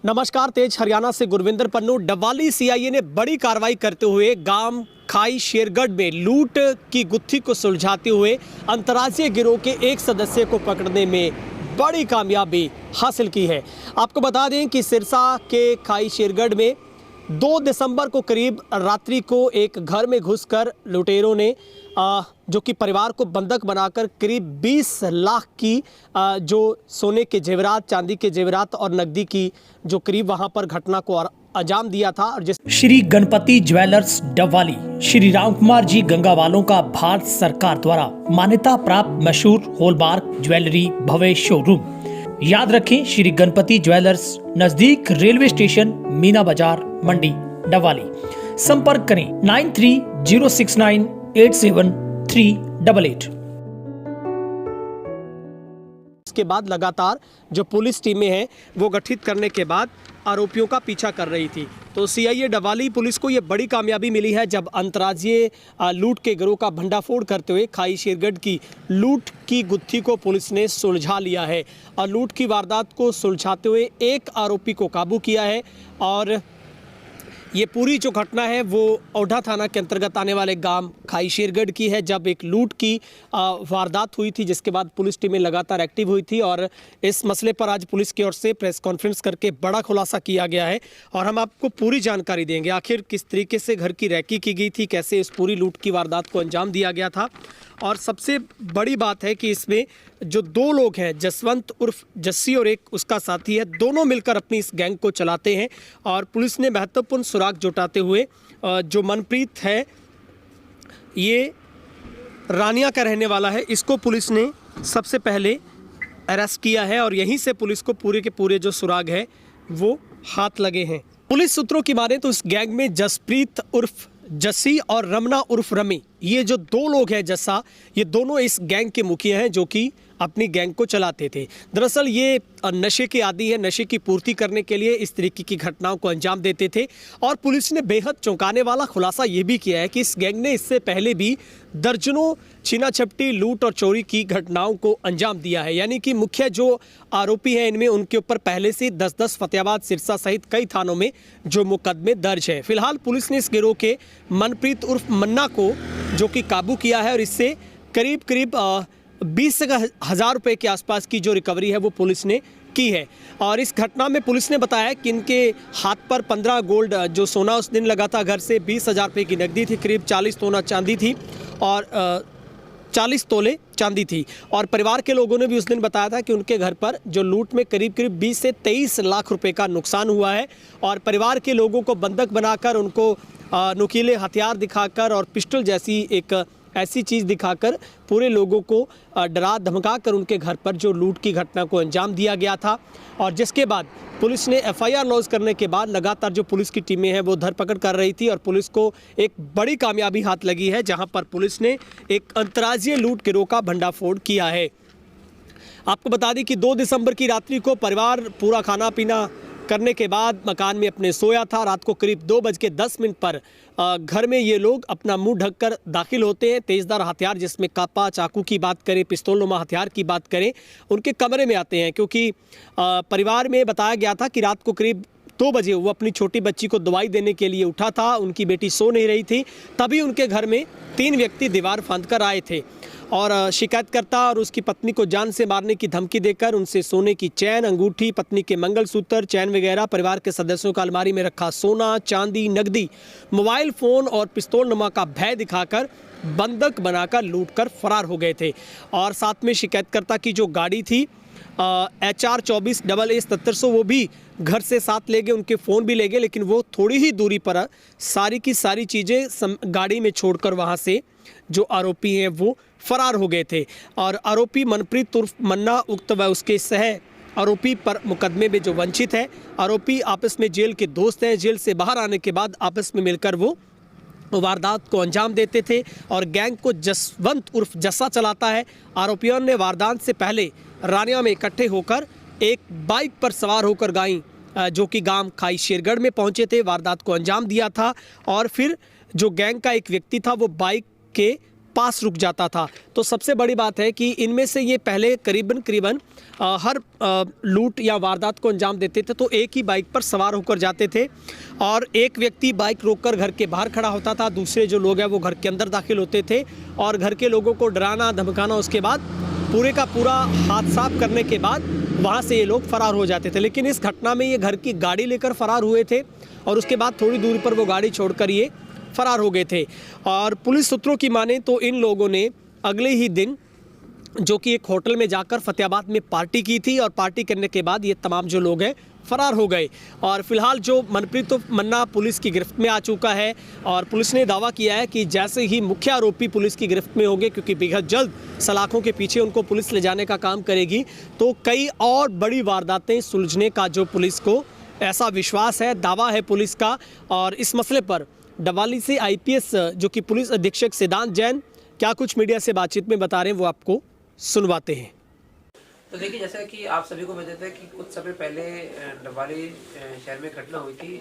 नमस्कार, तेज हरियाणा से गुरविंदर पन्नू। डबवाली सीआईए ने बड़ी कार्रवाई करते हुए गांव खाई शेरगढ़ में लूट की गुत्थी को सुलझाते हुए अंतर्राज्यीय गिरोह के एक सदस्य को पकड़ने में बड़ी कामयाबी हासिल की है। आपको बता दें कि सिरसा के खाई शेरगढ़ में 2 दिसंबर को करीब रात्रि को एक घर में घुसकर लुटेरों ने जो कि परिवार को बंधक बनाकर करीब 20 लाख की जो सोने के जेवरात, चांदी के जेवरात और नकदी की जो करीब वहां पर घटना को अंजाम दिया था। और श्री गणपति ज्वेलर्स डबवाली श्री राम कुमार जी गंगावालों का भारत सरकार द्वारा मान्यता प्राप्त मशहूर हॉलमार्क ज्वेलरी भव्य शोरूम। याद रखें, श्री गणपति ज्वेलर्स, नजदीक रेलवे स्टेशन, मीना बाजार, मंडी, डबवाली। संपर्क करें 9306987388। इसके बाद लगातार जो पुलिस टीमें हैं वो गठित करने के बाद आरोपियों का पीछा कर रही थी। तो सीआईए डबवाली पुलिस को ये बड़ी कामयाबी मिली है जब अंतर्राज्यीय लूट के गिरोह का भंडाफोड़ करते हुए खाई शेरगढ़ की लूट की गुत्थी को पुलिस ने सुलझा लिया है और लूट की वारदात को सुलझाते हुए एक आरोपी को काबू किया है। और ये पूरी जो घटना है वो ओढ़ा थाना के अंतर्गत आने वाले गांव खाई शेरगढ़ की है, जब एक लूट की वारदात हुई थी, जिसके बाद पुलिस टीमें लगातार एक्टिव हुई थी। और इस मसले पर आज पुलिस की ओर से प्रेस कॉन्फ्रेंस करके बड़ा खुलासा किया गया है और हम आपको पूरी जानकारी देंगे। आखिर किस तरीके से घर की रैकी की गई थी, कैसे इस पूरी लूट की वारदात को अंजाम दिया गया था। और सबसे बड़ी बात है कि इसमें जो 2 लोग हैं, जसवंत उर्फ जस्सी और एक उसका साथी है, दोनों मिलकर अपनी इस गैंग को चलाते हैं। और पुलिस ने महत्वपूर्ण सुराग जुटाते हुए जो मनप्रीत है, ये रानिया का रहने वाला है, इसको पुलिस ने सबसे पहले अरेस्ट किया है और यहीं से पुलिस को पूरे के पूरे जो सुराग है वो हाथ लगे हैं। पुलिस सूत्रों की माने तो इस गैंग में जसप्रीत उर्फ जस्सी और रमना उर्फ रमी, ये जो 2 लोग हैं जस्सा, ये दोनों इस गैंग के मुखिया हैं जो कि अपनी गैंग को चलाते थे। दरअसल ये नशे के आदी है, नशे की पूर्ति करने के लिए इस तरीके की घटनाओं को अंजाम देते थे। और पुलिस ने बेहद चौंकाने वाला खुलासा ये भी किया है कि इस गैंग ने इससे पहले भी दर्जनों छीना झपटी, लूट और चोरी की घटनाओं को अंजाम दिया है। यानी कि मुख्य जो आरोपी हैं इनमें, उनके ऊपर पहले से 10-10 फतेहाबाद, सिरसा सहित कई थानों में जो मुकदमे दर्ज है। फिलहाल पुलिस ने इस गिरोह के मनप्रीत उर्फ मन्ना को जो कि काबू किया है और इससे करीब 20,000 रुपये के आसपास की जो रिकवरी है वो पुलिस ने की है। और इस घटना में पुलिस ने बताया कि इनके हाथ पर 15 गोल्ड जो सोना उस दिन लगा था घर से, 20,000 रुपये की नकदी थी, करीब 40 तोला चांदी थी और 40 तोले चांदी थी। और परिवार के लोगों ने भी उस दिन बताया था कि उनके घर पर जो लूट में करीब 20 से 23 लाख रुपए का नुकसान हुआ है। और परिवार के लोगों को बंधक बनाकर, उनको नुकीले हथियार दिखाकर और पिस्टल जैसी एक ऐसी चीज़ दिखाकर पूरे लोगों को डरा धमका कर उनके घर पर जो लूट की घटना को अंजाम दिया गया था। और जिसके बाद पुलिस ने एफआईआर लॉन्च करने के बाद लगातार जो पुलिस की टीमें हैं वो धरपकड़ कर रही थी और पुलिस को एक बड़ी कामयाबी हाथ लगी है, जहां पर पुलिस ने एक अंतर्राज्यीय लूट गिरोह का भंडाफोड़ किया है। आपको बता दें कि 2 दिसंबर की रात्रि को परिवार पूरा खाना पीना करने के बाद मकान में अपने सोया था। रात को करीब 2:10 पर घर में ये लोग अपना मुंह ढककर दाखिल होते हैं। तेजदार हथियार, जिसमें कापा, चाकू की बात करें, पिस्तौलनुमा हथियार की बात करें, उनके कमरे में आते हैं। क्योंकि परिवार में बताया गया था कि रात को करीब 2 बजे वो अपनी छोटी बच्ची को दवाई देने के लिए उठा था, उनकी बेटी सो नहीं रही थी, तभी उनके घर में 3 व्यक्ति दीवार फांदकर आए थे और शिकायतकर्ता और उसकी पत्नी को जान से मारने की धमकी देकर उनसे सोने की चैन, अंगूठी, पत्नी के मंगलसूत्र, चैन वगैरह, परिवार के सदस्यों का अलमारी में रखा सोना, चांदी, नकदी, मोबाइल फ़ोन और पिस्तौलनुमा का भय दिखाकर बंधक बनाकर लूटकर फरार हो गए थे। और साथ में शिकायतकर्ता की जो गाड़ी थी HR 24 AA 7700, वो भी घर से साथ ले गए, उनके फ़ोन भी ले गए, लेकिन वो थोड़ी ही दूरी पर सारी की सारी चीज़ें गाड़ी में छोड़कर वहाँ से जो आरोपी हैं वो फरार हो गए थे। और आरोपी मनप्रीत उर्फ मन्ना उक्त व उसके सह आरोपी पर मुकदमे में जो वंचित है, आरोपी आपस में जेल के दोस्त हैं। जेल से बाहर आने के बाद आपस में मिलकर वो वारदात को अंजाम देते थे और गैंग को जसवंत उर्फ जस्सा चलाता है। आरोपियों ने वारदात से पहले रानिया में इकट्ठे होकर एक बाइक पर सवार होकर जो कि गांव खाई शेरगढ़ में पहुंचे थे, वारदात को अंजाम दिया था। और फिर जो गैंग का एक व्यक्ति था वो बाइक के पास रुक जाता था। तो सबसे बड़ी बात है कि इनमें से ये पहले करीबन हर लूट या वारदात को अंजाम देते थे तो एक ही बाइक पर सवार होकर जाते थे और एक व्यक्ति बाइक रोककर घर के बाहर खड़ा होता था, दूसरे जो लोग हैं वो घर के अंदर दाखिल होते थे और घर के लोगों को डराना धमकाना, उसके बाद पूरे का पूरा हाथ साफ करने के बाद वहाँ से ये लोग फरार हो जाते थे। लेकिन इस घटना में ये घर की गाड़ी लेकर फरार हुए थे और उसके बाद थोड़ी दूरी पर वो गाड़ी छोड़कर ये फरार हो गए थे। और पुलिस सूत्रों की माने तो इन लोगों ने अगले ही दिन जो कि एक होटल में जाकर फतेहाबाद में पार्टी की थी और पार्टी करने के बाद ये तमाम जो लोग हैं फरार हो गए। और फिलहाल जो मनप्रीत तो मन्ना पुलिस की गिरफ्त में आ चुका है और पुलिस ने दावा किया है कि जैसे ही मुख्य आरोपी पुलिस की गिरफ्त में होंगे, क्योंकि बेहद जल्द सलाखों के पीछे उनको पुलिस ले जाने का काम करेगी, तो कई और बड़ी वारदातें सुलझने का जो पुलिस को ऐसा विश्वास है, दावा है पुलिस का। और इस मसले पर डवाली से IPS जो कि पुलिस अधीक्षक सिद्धांत जैन क्या कुछ मीडिया से बातचीत में बता रहे हैं वो आपको सुनवाते हैं। तो देखिए, जैसा कि आप सभी को बता दें कि कुछ समय पहले डवाली शहर में घटना हुई थी।